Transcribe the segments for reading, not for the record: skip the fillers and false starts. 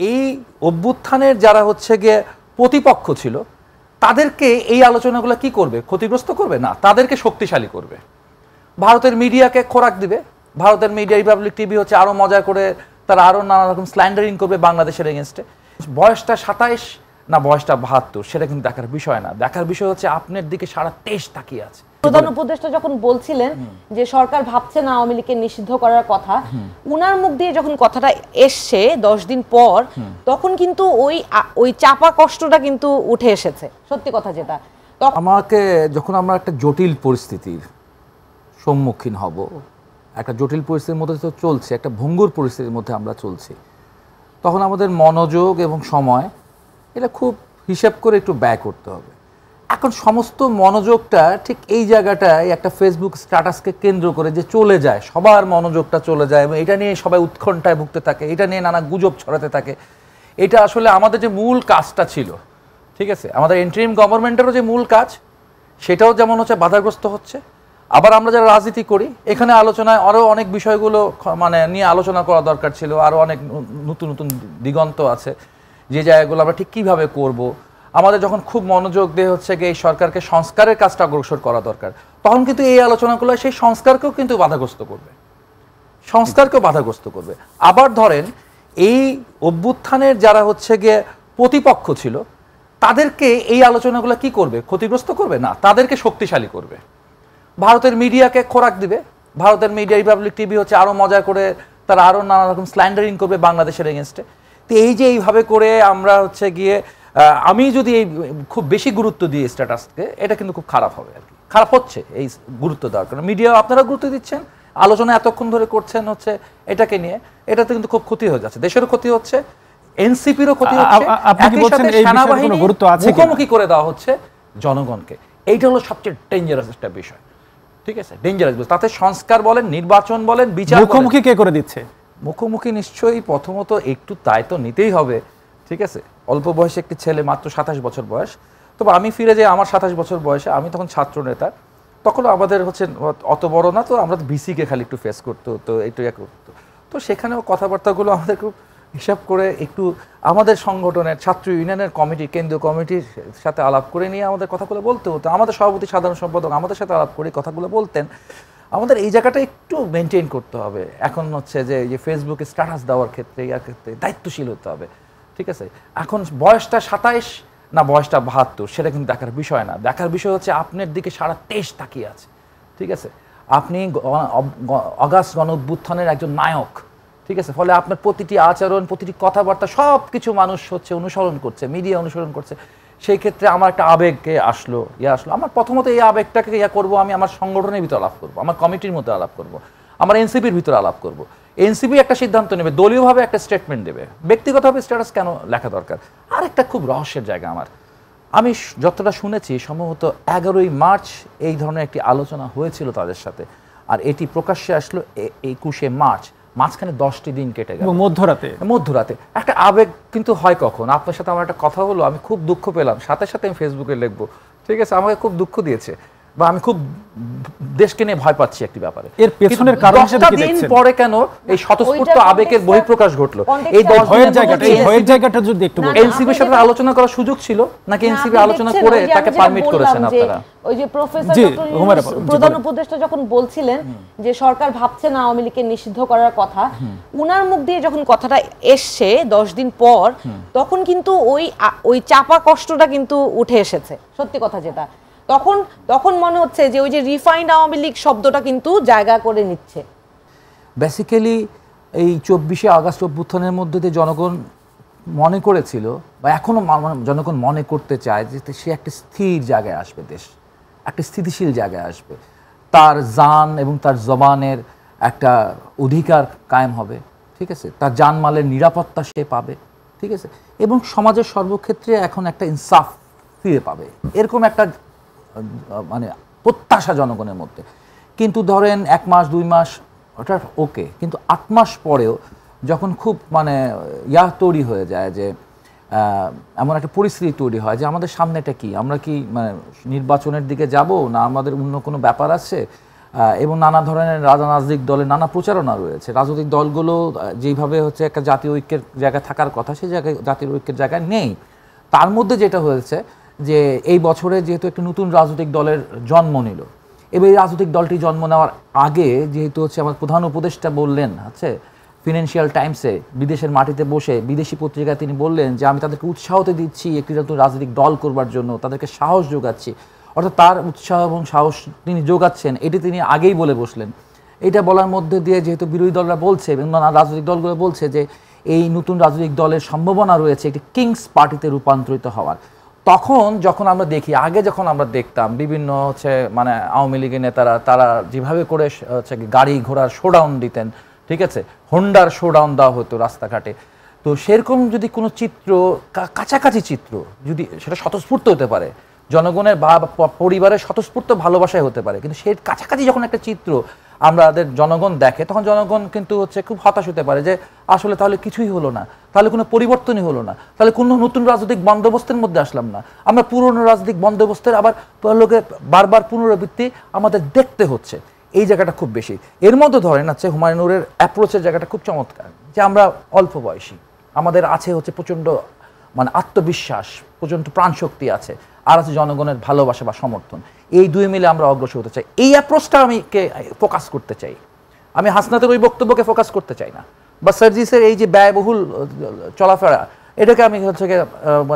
এই অভ্যুত্থানের যারা হচ্ছে গিয়ে প্রতিপক্ষ ছিল তাদেরকে এই আলোচনাগুলো কি করবে? ক্ষতিগ্রস্ত করবে না, তাদেরকে শক্তিশালী করবে। ভারতের মিডিয়াকে খোরাক দিবে। ভারতের মিডিয়া রিপাবলিক টিভি হচ্ছে আরো মজা করে তারা আরো নানা রকম স্ল্যান্ডারিং করবে বাংলাদেশের এগেনস্টে। বয়সটা 27 না বয়সটা 72 সেটা কিন্তু দেখার বিষয় না। দেখার বিষয় হচ্ছে আপনার দিকে সারা দেশ তাকিয়ে আছে। প্রধান উপদেষ্টা যখন বলছিলেন যে সরকার ভাবছে না আওয়ামী লীগকে নিষিদ্ধ করার কথা, উনার মুখ দিয়ে যখন কথাটা এসছে 10 দিন পর, তখন কিন্তু ওই চাপা কষ্টটা কিন্তু উঠে এসেছে, সত্যি কথা যেটা। আমাকে যখন আমরা একটা জটিল পরিস্থিতির সম্মুখীন হব, একটা জটিল পরিস্থিতির মধ্যে তো চলছে, একটা ভঙ্গুর পরিস্থিতির মধ্যে আমরা চলছি, তখন আমাদের মনোযোগ এবং সময় এটা খুব হিসাব করে একটু ব্যয় করতে হবে। এখন সমস্ত মনোযোগটা ঠিক এই জায়গাটায় একটা ফেসবুক স্ট্যাটাসকে কেন্দ্র করে যে চলে যায়, সবার মনোযোগটা চলে যায় এবং এটা নিয়ে সবাই উৎকণ্ঠায় ভুগতে থাকে, এটা নিয়ে নানা গুজব ছড়াতে থাকে। এটা আসলে আমাদের যে মূল কাজটা ছিল, ঠিক আছে, আমাদের ইন্টারিম গভর্নমেন্টেরও যে মূল কাজ সেটাও যেমন হচ্ছে বাধাগ্রস্ত হচ্ছে। আবার আমরা যারা রাজনীতি করি এখানে আলোচনায় আরও অনেক বিষয়গুলো মানে নিয়ে আলোচনা করা দরকার ছিল, আরও অনেক নতুন নতুন দিগন্ত আছে যে জায়গাগুলো আমরা ঠিক কীভাবে করব। আমাদের যখন খুব মনোযোগ দিয়ে হচ্ছে গিয়ে এই সরকারকে সংস্কারের কাজটা অগ্রসর করা দরকার, তখন কিন্তু এই আলোচনাগুলো সেই সংস্কারকেও কিন্তু বাধাগ্রস্ত করবে, সংস্কারকেও বাধাগ্রস্ত করবে। আবার ধরেন এই অভ্যুত্থানের যারা হচ্ছে গিয়ে প্রতিপক্ষ ছিল তাদেরকে এই আলোচনাগুলো কি করবে? ক্ষতিগ্রস্ত করবে না, তাদেরকে শক্তিশালী করবে। ভারতের মিডিয়াকে খোরাক দিবে। ভারতের মিডিয়া রিপাবলিক টিভি হচ্ছে আরো মজা করে তারা আরো নানা রকম স্ল্যান্ডারিং করবে বাংলাদেশের এগেনস্টে। তো এই যে এইভাবে করে আমরা হচ্ছে গিয়ে আমি যদি এই খুব বেশি গুরুত্ব দিই স্ট্যাটাসকে, এটা কিন্তু খুব খারাপ হবে আর কি, খারাপ হচ্ছে এই গুরুত্ব দেওয়ার কারণে। মিডিয়া আপনারা গুরুত্ব দিচ্ছেন, আলোচনা এতক্ষণ ধরে করছেন হচ্ছে এটাকে নিয়ে, এটাতে কিন্তু খুব ক্ষতি হয়ে যাচ্ছে, দেশেরও ক্ষতি হচ্ছে, এনসিপিরও ক্ষতি হচ্ছে, একই সাথে সেনাবাহিনী মুখোমুখি করে দেওয়া হচ্ছে জনগণকে। এইটা হলো সবচেয়ে ডেঞ্জারাস একটা বিষয়, ঠিক আছে, ডেঞ্জারাস। তাতে সংস্কার বলেন, নির্বাচন বলেন, বিচার, মুখোমুখি কে করে দিচ্ছে? মুখোমুখি নিশ্চয়ই প্রথমত একটু দায়িত্ব নিতেই হবে, ঠিক আছে। অল্প বয়সে একটি ছেলে, মাত্র 27 বছর বয়স। তবে আমি ফিরে যাই আমার 27 বছর বয়সে, আমি তখন ছাত্র নেতা, তখন আমাদের হচ্ছে অত বড় না, তো আমরা ভিসিকে খালি একটু ফেস করতে হতো, একটু ইয়ে করতো। তো সেখানেও কথাবার্তাগুলো আমাদের খুব হিসাব করে একটু আমাদের সংগঠনের ছাত্র ইউনিয়নের কমিটি, কেন্দ্রীয় কমিটির সাথে আলাপ করে নিয়ে আমাদের কথাগুলো বলতে হতো। আমাদের সভাপতি, সাধারণ সম্পাদক আমাদের সাথে আলাপ করে কথাগুলো বলতেন। আমাদের এই জায়গাটা একটু মেনটেন করতে হবে। এখন হচ্ছে যে ফেসবুকে স্ট্যাটাস দেওয়ার ক্ষেত্রে, ইয়ার ক্ষেত্রে দায়িত্বশীল হতে হবে, ঠিক আছে। এখন বয়সটা 27 না বয়সটা 72 সেটা কিন্তু দেখার বিষয় না। দেখার বিষয় হচ্ছে আপনার দিকে সারা দেশ তাকিয়ে আছে, ঠিক আছে। আপনি অগাস্ট গণ অভ্যুত্থানের একজন নায়ক, ঠিক আছে। ফলে আপনার প্রতিটি আচরণ, প্রতিটি কথাবার্তা সব কিছু মানুষ হচ্ছে অনুসরণ করছে, মিডিয়া অনুসরণ করছে। সেই ক্ষেত্রে আমার একটা আবেগকে আসলো। আমার প্রথমত এই আবেগটাকে করবো, আমি আমার সংগঠনের ভিতরে আলাপ করবো, আমার কমিটির মধ্যে আলাপ করবো, আমার এনসিপির ভিতরে আলাপ করবো। এনসিপি একটা সিদ্ধান্ত নেবে, দলীয়ভাবে একটা স্টেটমেন্ট দেবে, ব্যক্তিগতভাবে স্ট্যাটাস কেন লেখা দরকার? আর একটা খুব রহস্যের জায়গা আমি যতটা শুনেছি সম্ভবত 11ই মার্চ এই ধরনের একটি আলোচনা হয়েছিল তাদের সাথে, আর এটি প্রকাশ্যে আসলো 21শে মার্চ। মাঝখানে 10টি দিন কেটে গেল, মধ্যরাতে একটা আবেগ কিন্তু হয় কখন। আপনার সাথে আমার একটা কথা হলো, আমি খুব দুঃখ পেলাম, সাথে সাথে আমি ফেসবুকে লিখবো, ঠিক আছে, আমাকে খুব দুঃখ দিয়েছে বা আমি খুব দেশকে নিয়ে ভয় পাচ্ছি একটি ব্যাপারে। এর পেছনের কারণ হিসেবে কি দেখছেন? 10 দিন পরে কেন এই স্বতঃস্ফূর্ত আবেগের বহিঃপ্রকাশ ঘটলো? এই 10 ভয়ের জায়গাটা যদি একটু বলেন। এনসিপির সাথে আলোচনা করার সুযোগ ছিল নাকি এনসিপি আলোচনা করে তাকে পারমিট করেছেন আপনারা? ওই যে প্রফেসর প্রধান উপদেষ্টা যখন বলছিলেন যে সরকার ভাবছে না আওয়ামী লীগকে নিষিদ্ধ করার কথা, উনার মুখ দিয়ে যখন কথাটা এসছে 10 দিন পর, তখন কিন্তু ওই চাপা কষ্টটা কিন্তু উঠে এসেছে, সত্যি কথা যেটা। তখন মনে হচ্ছে যে ওই যে রিফাইন্ড আওয়ামী লীগ শব্দটা কিন্তু জায়গা করে নিচ্ছে। বেসিক্যালি এই 24শে আগস্ট অভ্যুত্থানের মধ্যে দিয়ে জনগণ মনে করেছিল বা এখনো জনগণ মনে করতে চায় যে সে একটা স্থির জায়গায় আসবে, দেশ একটা স্থিতিশীল জায়গায় আসবে, তার জান এবং তার জবানের একটা অধিকার কায়েম হবে, ঠিক আছে, তার জানমালের নিরাপত্তা সে পাবে, ঠিক আছে, এবং সমাজের সর্বক্ষেত্রে এখন একটা ইনসাফ ফিরে পাবে, এরকম একটা মানে প্রত্যাশা জনগণের মধ্যে। কিন্তু ধরেন 1 মাস 2 মাস ওটা ওকে, কিন্তু 8 মাস পরেও যখন খুব মানে তৈরি হয়ে যায় যে এমন একটা পরিস্থিতি তৈরি হয় যে আমাদের সামনেটা কি, আমরা কি মানে নির্বাচনের দিকে যাব না আমাদের অন্য কোনো ব্যাপার আছে, এবং নানা ধরনের রাজনৈতিক দলের নানা প্রচারণা রয়েছে। রাজনৈতিক দলগুলো যেভাবে হচ্ছে একটা জাতীয় ঐক্যের জায়গায় থাকার কথা, সেই জায়গায় জাতীয় ঐক্যের জায়গায় নেই। তার মধ্যে যেটা হয়েছে যে এই বছরে যেহেতু একটা নতুন রাজনৈতিক দলের জন্ম নিল, এবার এই রাজনৈতিক দলটি জন্ম নেওয়ার আগে যেহেতু হচ্ছে আমার প্রধান উপদেষ্টা বললেন আছে ফিনান্সিয়াল টাইমসে বিদেশের মাটিতে বসে বিদেশি পত্রিকায় তিনি বললেন যে আমি তাদেরকে উৎসাহতে দিচ্ছি একটি নতুন রাজনৈতিক দল করবার জন্য, তাদেরকে সাহস যোগাচ্ছি। অর্থাৎ তার উৎসাহ এবং সাহস তিনি যোগাচ্ছেন, এটি তিনি আগেই বলে বসলেন। এটা বলার মধ্যে দিয়ে যেহেতু বিরোধী দলরা বলছে এবং নানা রাজনৈতিক দলগুলো বলছে যে এই নতুন রাজনৈতিক দলের সম্ভাবনা রয়েছে একটি কিংস পার্টিতে রূপান্তরিত হওয়ার, তখন যখন আমরা দেখি, আগে যখন আমরা দেখতাম বিভিন্ন হচ্ছে মানে আওয়ামী লীগের নেতারা তারা যেভাবে করে হচ্ছে গাড়ি ঘোড়ার শোডাউন দিতেন, ঠিক আছে, হোন্ডার শোডাউন দেওয়া হতো রাস্তাঘাটে, তো সেরকম যদি কোনো চিত্র, কাছাকাছি চিত্র যদি সেটা স্বতঃস্ফূর্ত হতে পারে, জনগণের বা পরিবারের স্বতঃস্ফূর্ত ভালোবাসায় হতে পারে, কিন্তু সেই কাছাকাছি যখন একটা চিত্র আমাদের জনগণ দেখে, তখন জনগণ কিন্তু হচ্ছে খুব হতাশ হতে পারে যে আসলে তাহলে কিছুই হলো না, তাহলে কোনো পরিবর্তনই হলো না, তাহলে কোনো নতুন রাজনৈতিক বন্দোবস্তের মধ্যে আসলাম না, আমরা পুরনো রাজনৈতিক বন্দোবস্তের আবার লোকে বারবার পুনরাবৃত্তি আমাদের দেখতে হচ্ছে। এই জায়গাটা খুব বেশি। এর মধ্যে ধরেন আছে হুমায়ুনুরের অ্যাপ্রোচের জায়গাটা খুব চমৎকার, যে আমরা অল্প বয়সী, আমাদের আছে হচ্ছে প্রচণ্ড মানে আত্মবিশ্বাস, প্রচণ্ড প্রাণশক্তি আছে, আর আছে জনগণের ভালোবাসা বা সমর্থন, এই দুই মিলে আমরা অগ্রসর হতে চাই। এই অ্যাপ্রোচটা আমি ফোকাস করতে চাই, আমি হাসনাতের ওই বক্তব্যকে ফোকাস করতে চাই না, বা সার্জিসের এই যে ব্যয়বহুল চলাফেরা, এটাকে আমি হচ্ছে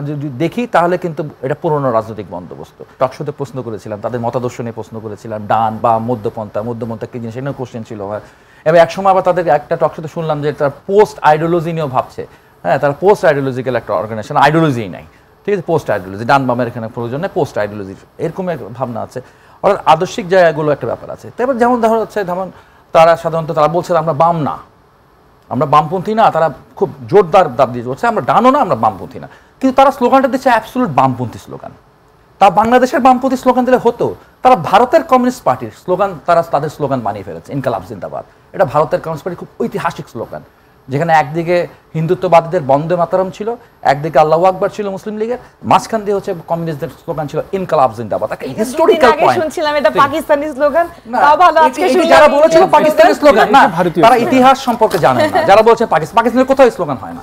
যদি দেখি তাহলে কিন্তু এটা পুরনো রাজনৈতিক বন্দোবস্ত। টকশোতে প্রশ্ন করেছিলাম, তাদের মতাদর্শ নিয়ে প্রশ্ন করেছিলাম, ডান বা মধ্যপন্থা কি জিনিস, সেটাও কোশ্চেন ছিল আমার। এবার একসময় আবার তাদের একটা টকশোতে শুনলাম যে তারা পোস্ট আইডিওলজি নিয়েও ভাবছে। হ্যাঁ, তারা পোস্ট আইডিওলজিক্যাল একটা অর্গানাইজেশন, আইডিওলজিই নাই, ঠিক আছে, পোস্ট আইডিওলজি, ডান বামের এখানে প্রয়োজন নেই, পোস্ট আইডিওলজি এরকম এক ভাবনা আছে। অর্থাৎ আদর্শিক জায়গাগুলো একটা ব্যাপার আছে। তারপর যেমন ধরো হচ্ছে যেমন তারা সাধারণত তারা বলছে আমরা বাম না, আমরা বামপন্থী না, তারা খুব জোরদার দাব দিয়ে বলছে আমরা ডানও না, আমরা বামপন্থী না, কিন্তু তারা স্লোগানটা দিচ্ছে অ্যাবসলিউট বামপন্থী স্লোগান। তা বাংলাদেশের বামপন্থী স্লোগান দিলে হতো, তারা ভারতের কমিউনিস্ট পার্টির স্লোগান তাদের স্লোগান বানিয়ে ফেলেছে, ইনকালাব জিন্দাবাদ। এটা ভারতের কমিউনিস্ট পার্টির খুব ঐতিহাসিক স্লোগান, যেখানে একদিকে হিন্দুত্ববাদীদের বন্দে মাতরম ছিল, একদিকে আল্লাহু আকবার ছিল মুসলিম লীগের, মাঝখান দিয়ে হচ্ছে কমিউনিস্টদের স্লোগান ছিল ইনকালাব জিন্দাবাদ। একটা হিস্টোরিক্যাল পয়েন্ট। শুনছিলাম এটা পাকিস্তানি স্লোগান, তাও ভালো আজকে শুনলাম। যারা বলেছিল পাকিস্তানি স্লোগান না, তারা ইতিহাস সম্পর্কে জানেন না। যারা বলছে পাকিস্তানের কোথাও স্লোগান হয় না।